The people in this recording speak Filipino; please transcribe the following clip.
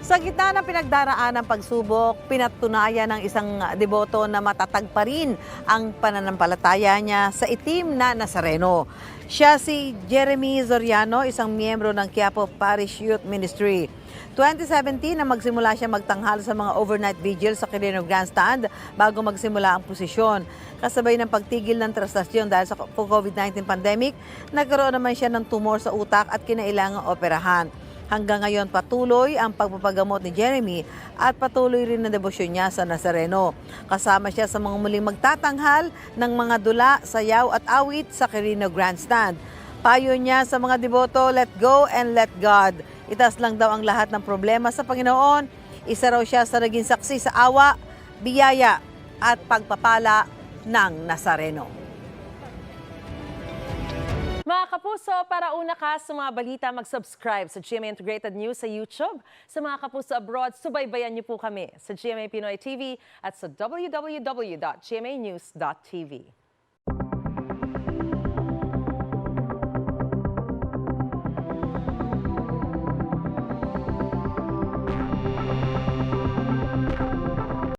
Sa gitna ng pinagdaraan ng pagsubok, pinatunayan ng isang deboto na matatag pa rin ang pananampalataya niya sa itim na Nazareno. Siya si Jeremy Zoriano, isang miyembro ng Quiapo Parish Youth Ministry. 2017 na magsimula siya magtanghal sa mga overnight vigil sa Quirino Grandstand bago magsimula ang posisyon. Kasabay ng pagtigil ng transaksyon dahil sa COVID-19 pandemic, nagkaroon naman siya ng tumor sa utak at kinailangang operahan. Hanggang ngayon patuloy ang pagpapagamot ni Jeremy at patuloy rin ang debosyon niya sa Nazareno. Kasama siya sa mga muling magtatanghal ng mga dula, sayaw at awit sa Quirino Grandstand. Payo niya sa mga deboto, let go and let God. Itaas lang daw ang lahat ng problema sa Panginoon. Isa raw siya sa naging saksi sa awa, biyaya at pagpapala ng Nazareno. Mga kapuso, para una ka sa mga balita, mag-subscribe sa GMA Integrated News sa YouTube. Sa mga kapuso abroad, subaybayan niyo po kami sa GMA Pinoy TV at sa www.gmanews.tv.